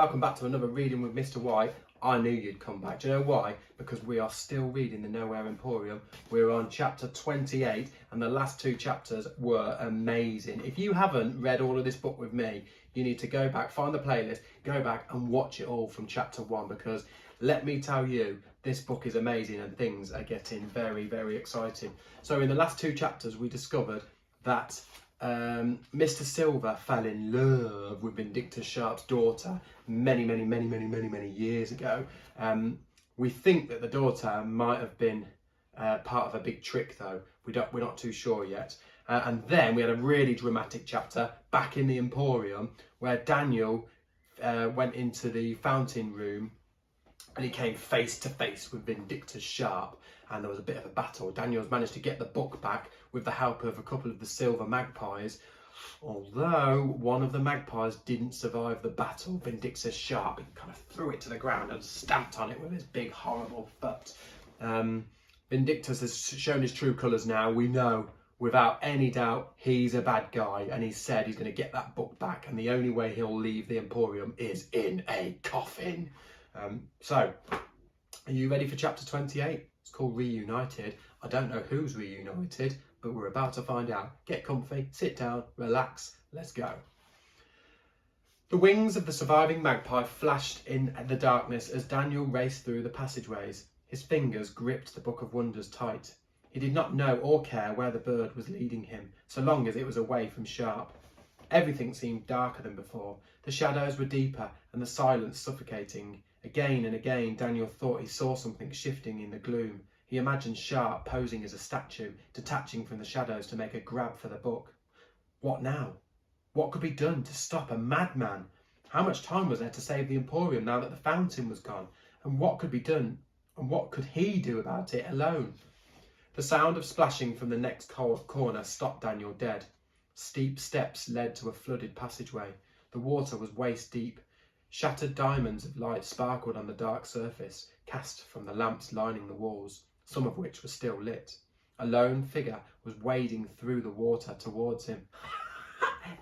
welcome back to another reading with Mr. White. I knew you'd come back. Do you know why? Because we are still reading the Nowhere Emporium. We're on chapter 28 and the last two chapters were amazing. If you haven't read all of this book with me, you need to go back, find the playlist, go back and watch it all from chapter 1, because let me tell you, this book is amazing and things are getting very, very exciting. So in the last two chapters we discovered that Mr. Silver fell in love with Vindictus Sharp's daughter many years ago. We think that the daughter might have been part of a big trick, though. We're not too sure yet. And then we had a really dramatic chapter back in the Emporium where Daniel went into the fountain room and he came face to face with Vindictus Sharp, and there was a bit of a battle. Daniel's managed to get the book back with the help of a couple of the silver magpies, although one of the magpies didn't survive the battle. Vindictus Sharp, he kind of threw it to the ground and stamped on it with his big horrible foot. Vindictus has shown his true colours now. We know without any doubt he's a bad guy, and he said he's going to get that book back, and the only way he'll leave the Emporium is in a coffin. So, are you ready for chapter 28? It's called Reunited. I don't know who's reunited, but we're about to find out. Get comfy, sit down, relax, let's go. The wings of the surviving magpie flashed in the darkness as Daniel raced through the passageways. His fingers gripped the Book of Wonders tight. He did not know or care where the bird was leading him, so long as it was away from Sharp. Everything seemed darker than before. The shadows were deeper and the silence suffocating. Again and again, Daniel thought he saw something shifting in the gloom. He imagined Sharp posing as a statue, detaching from the shadows to make a grab for the book. What now? What could be done to stop a madman? How much time was there to save the Emporium now that the fountain was gone? And what could be done? And what could he do about it alone? The sound of splashing from the next corner stopped Daniel dead. Steep steps led to a flooded passageway. The water was waist deep. Shattered diamonds of light sparkled on the dark surface, cast from the lamps lining the walls, some of which were still lit. A lone figure was wading through the water towards him.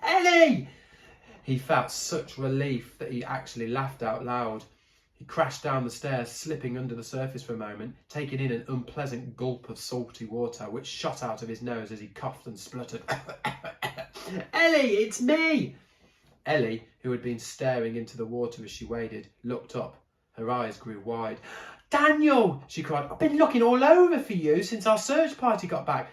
Ellie! He felt such relief that he actually laughed out loud. He crashed down the stairs, slipping under the surface for a moment, taking in an unpleasant gulp of salty water, which shot out of his nose as he coughed and spluttered. Ellie, it's me! Ellie, who had been staring into the water as she waded, looked up. Her eyes grew wide. Daniel, she cried, I've been looking all over for you since our search party got back.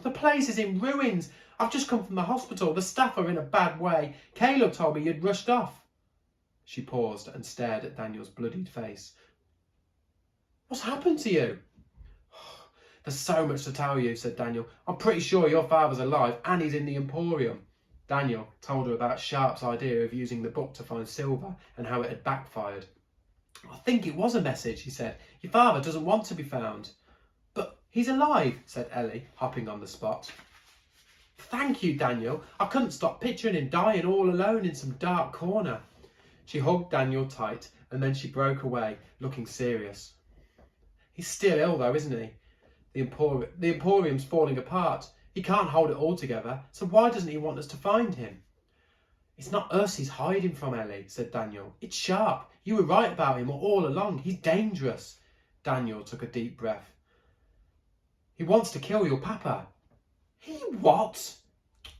The place is in ruins. I've just come from the hospital. The staff are in a bad way. Caleb told me you'd rushed off. She paused and stared at Daniel's bloodied face. What's happened to you? There's so much to tell you, said Daniel. I'm pretty sure your father's alive and he's in the Emporium. Daniel told her about Sharp's idea of using the book to find silver and how it had backfired. I think it was a message, he said. Your father doesn't want to be found. But he's alive, said Ellie, hopping on the spot. Thank you, Daniel. I couldn't stop picturing him dying all alone in some dark corner. She hugged Daniel tight and then she broke away, looking serious. He's still ill though, isn't he? The Emporium's falling apart. He can't hold it all together, so why doesn't he want us to find him? It's not us he's hiding from, Ellie, said Daniel. It's Sharp. You were right about him all along. He's dangerous. Daniel took a deep breath. He wants to kill your papa. He what?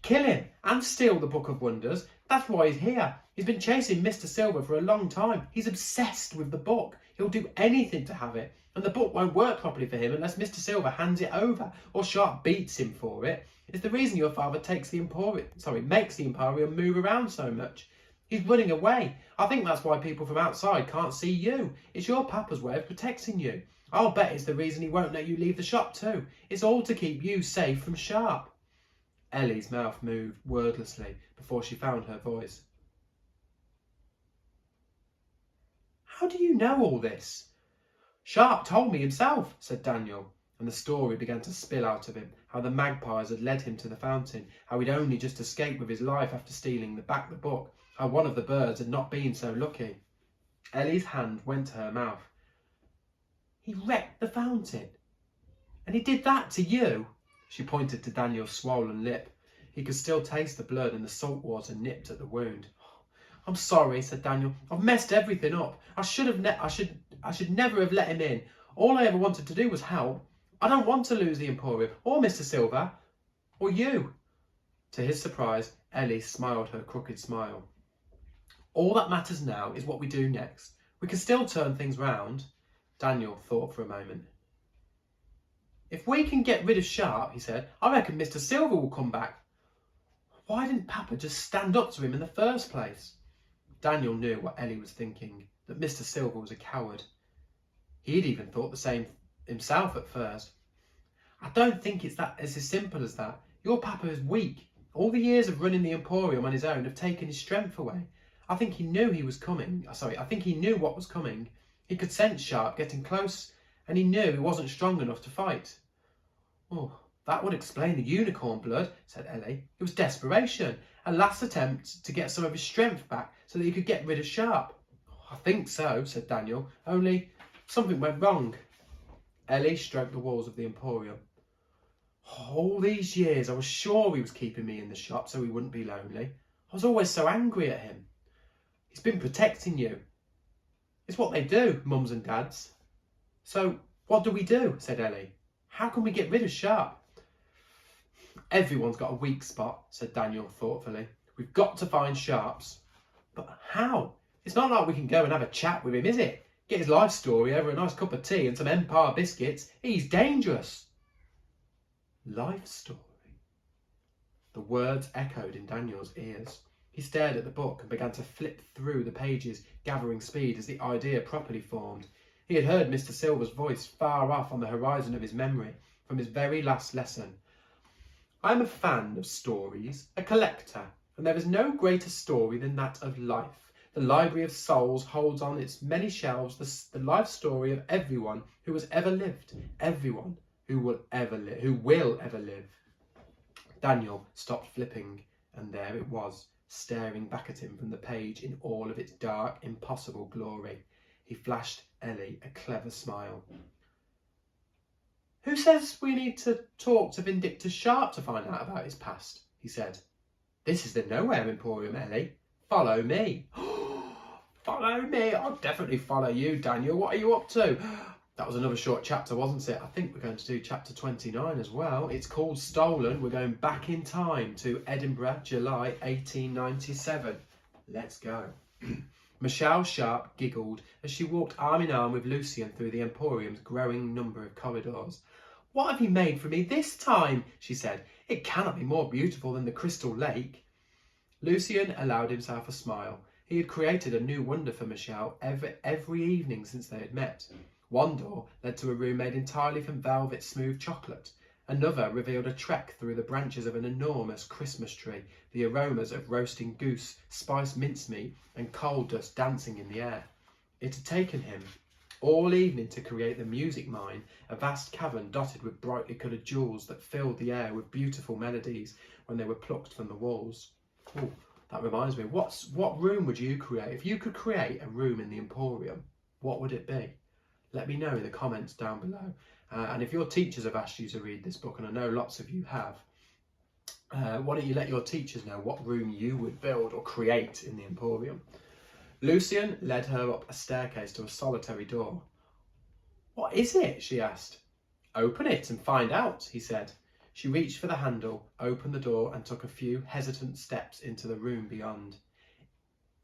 Kill him and steal the Book of Wonders. That's why he's here. He's been chasing Mr. Silver for a long time. He's obsessed with the book. He'll do anything to have it. And the book won't work properly for him unless Mr. Silver hands it over or Sharp beats him for it. It's the reason your father makes the Emporium move around so much. He's running away. I think that's why people from outside can't see you. It's your papa's way of protecting you. I'll bet it's the reason he won't let you leave the shop too. It's all to keep you safe from Sharp. Ellie's mouth moved wordlessly before she found her voice. How do you know all this? Sharp told me himself, said Daniel, and the story began to spill out of him, how the magpies had led him to the fountain, how he'd only just escaped with his life after stealing the book, how one of the birds had not been so lucky. Ellie's hand went to her mouth. He wrecked the fountain? And he did that to you? She pointed to Daniel's swollen lip. He could still taste the blood and the salt water nipped at the wound. I'm sorry, said Daniel. I've messed everything up. I should never have let him in. All I ever wanted to do was help. I don't want to lose the Emporium, or Mr. Silver, or you. To his surprise, Ellie smiled her crooked smile. All that matters now is what we do next. We can still turn things round. Daniel thought for a moment. If we can get rid of Sharp, he said, I reckon Mr. Silver will come back. Why didn't Papa just stand up to him in the first place? Daniel knew what Ellie was thinking, that Mr. Silver was a coward. He'd even thought the same himself at first. I don't think it's as simple as that. Your Papa is weak. All the years of running the Emporium on his own have taken his strength away. I think he knew I think he knew what was coming. He could sense Sharp getting close, and he knew he wasn't strong enough to fight. Oh, that would explain the unicorn blood, said Ellie. It was desperation, a last attempt to get some of his strength back so that he could get rid of Sharp. I think so, said Daniel, only something went wrong. Ellie stroked the walls of the Emporium. All these years I was sure he was keeping me in the shop so he wouldn't be lonely. I was always so angry at him. He's been protecting you. It's what they do, mums and dads. So what do we do? Said Ellie. How can we get rid of Sharp? Everyone's got a weak spot, said Daniel thoughtfully. We've got to find Sharp's. But how? It's not like we can go and have a chat with him, is it? Get his life story over a nice cup of tea and some Empire biscuits. He's dangerous. Life story? The words echoed in Daniel's ears. He stared at the book and began to flip through the pages, gathering speed as the idea properly formed. He had heard Mr. Silver's voice far off on the horizon of his memory from his very last lesson. I'm a fan of stories, a collector, and there is no greater story than that of life. The Library of Souls holds on its many shelves the life story of everyone who has ever lived, everyone who will ever live. Daniel stopped flipping, and there it was, staring back at him from the page in all of its dark, impossible glory. He flashed Ellie a clever smile. Who says we need to talk to Vindictus Sharp to find out about his past? He said. This is the Nowhere Emporium, Ellie. Follow me. Follow me? I'll definitely follow you, Daniel. What are you up to? That was another short chapter, wasn't it? I think we're going to do chapter 29 as well. It's called Stolen. We're going back in time to Edinburgh, July 1897. Let's go. Michelle Sharp giggled as she walked arm in arm with Lucian through the Emporium's growing number of corridors. What have you made for me this time? She said. It cannot be more beautiful than the Crystal Lake. Lucian allowed himself a smile. He had created a new wonder for Michelle every evening since they had met. One door led to a room made entirely from velvet smooth chocolate. Another revealed a trek through the branches of an enormous Christmas tree, the aromas of roasting goose, spiced mincemeat and coal dust dancing in the air. It had taken him all evening to create the music mine, a vast cavern dotted with brightly coloured jewels that filled the air with beautiful melodies when they were plucked from the walls. Oh, that reminds me, what room would you create? If you could create a room in the Emporium, what would it be? Let me know in the comments down below. And if your teachers have asked you to read this book, and I know lots of you have, why don't you let your teachers know what room you would build or create in the Emporium? Lucian led her up a staircase to a solitary door. What is it? She asked. Open it and find out, he said. She reached for the handle, opened the door and took a few hesitant steps into the room beyond.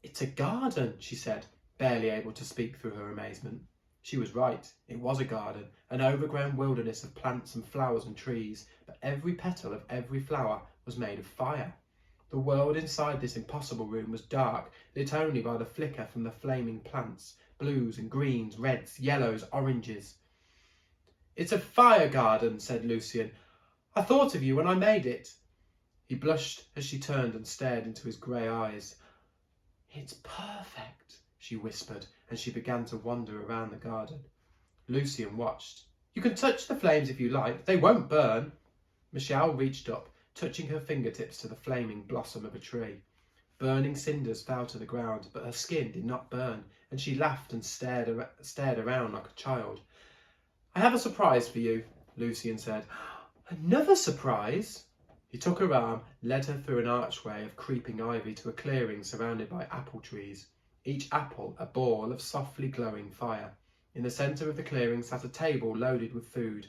It's a garden, she said, barely able to speak through her amazement. She was right. It was a garden, an overgrown wilderness of plants and flowers and trees, but every petal of every flower was made of fire. The world inside this impossible room was dark, lit only by the flicker from the flaming plants, blues and greens, reds, yellows, oranges. It's a fire garden, said Lucian. I thought of you when I made it. He blushed as she turned and stared into his grey eyes. It's perfect, she whispered, and she began to wander around the garden. Lucian watched. You can touch the flames if you like. They won't burn. Michelle reached up, touching her fingertips to the flaming blossom of a tree. Burning cinders fell to the ground, but her skin did not burn, and she laughed and stared around like a child. I have a surprise for you, Lucian said. Another surprise? He took her arm, led her through an archway of creeping ivy to a clearing surrounded by apple trees, each apple a ball of softly glowing fire. In the centre of the clearing sat a table loaded with food.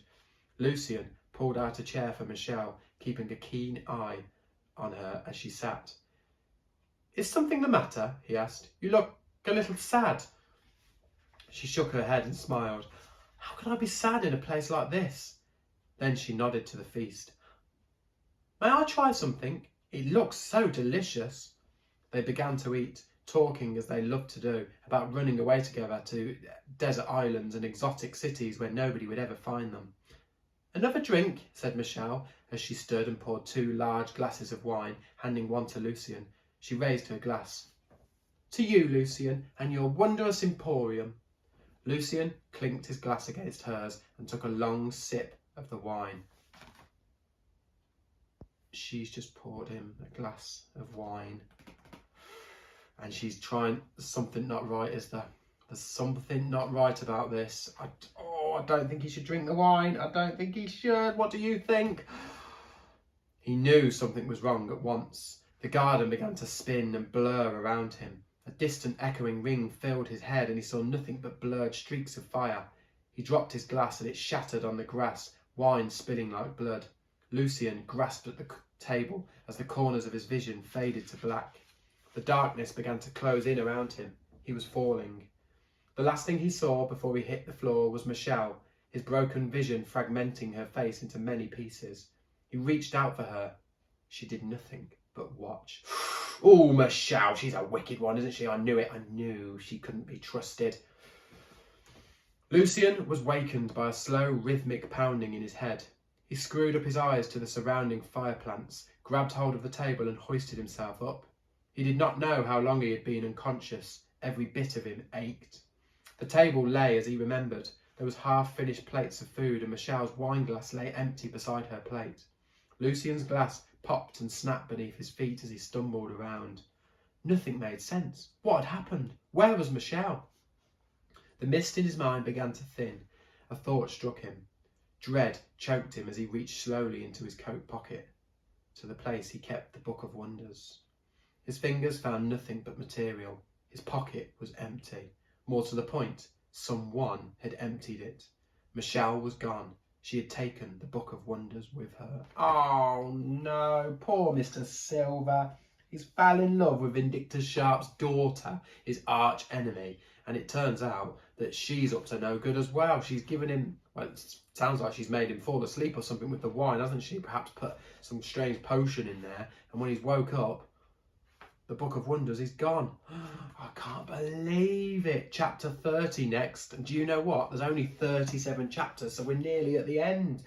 Lucian pulled out a chair for Michelle, keeping a keen eye on her as she sat. "Is something the matter?" he asked. "You look a little sad." She shook her head and smiled. "How can I be sad in a place like this?" Then she nodded to the feast. "May I try something? It looks so delicious." They began to eat, talking as they loved to do, about running away together to desert islands and exotic cities where nobody would ever find them. "Another drink," said Michelle, as she stood and poured 2 large glasses of wine, handing one to Lucian. She raised her glass. "To you, Lucian, and your wondrous emporium." Lucian clinked his glass against hers and took a long sip of the wine. She's just poured him a glass of wine. And she's trying... Something not right, is there? There's something not right about this. I don't think he should drink the wine. I don't think he should. What do you think? He knew something was wrong at once. The garden began to spin and blur around him. A distant echoing ring filled his head and he saw nothing but blurred streaks of fire. He dropped his glass and it shattered on the grass, wine spilling like blood. Lucian grasped at the table as the corners of his vision faded to black. The darkness began to close in around him. He was falling. The last thing he saw before he hit the floor was Michelle, his broken vision fragmenting her face into many pieces. He reached out for her. She did nothing but watch. "Oh, Michelle, she's a wicked one, isn't she? I knew it. I knew she couldn't be trusted." Lucian was wakened by a slow, rhythmic pounding in his head. He screwed up his eyes to the surrounding fire plants, grabbed hold of the table and hoisted himself up. He did not know how long he had been unconscious. Every bit of him ached. The table lay as he remembered. There was half-finished plates of food and Michelle's wine glass lay empty beside her plate. Lucian's glass popped and snapped beneath his feet as he stumbled around. Nothing made sense. What had happened? Where was Michelle? The mist in his mind began to thin. A thought struck him. Dread choked him as he reached slowly into his coat pocket, to the place he kept the Book of Wonders. His fingers found nothing but material. His pocket was empty. More to the point, someone had emptied it. Michelle was gone. She had taken the Book of Wonders with her. Oh no, poor Mr. Silver. He's fell in love with Vindictus Sharp's daughter, his arch enemy, and it turns out that she's up to no good as well. She's given him, well, it sounds like she's made him fall asleep or something with the wine, hasn't she? Perhaps put some strange potion in there, and when he's woke up, the Book of Wonders is gone. I can't believe it. Chapter 30 next. And do you know what? There's only 37 chapters, so we're nearly at the end.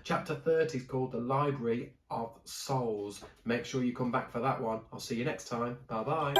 Chapter 30 is called The Library of Souls. Make sure you come back for that one. I'll see you next time. Bye-bye.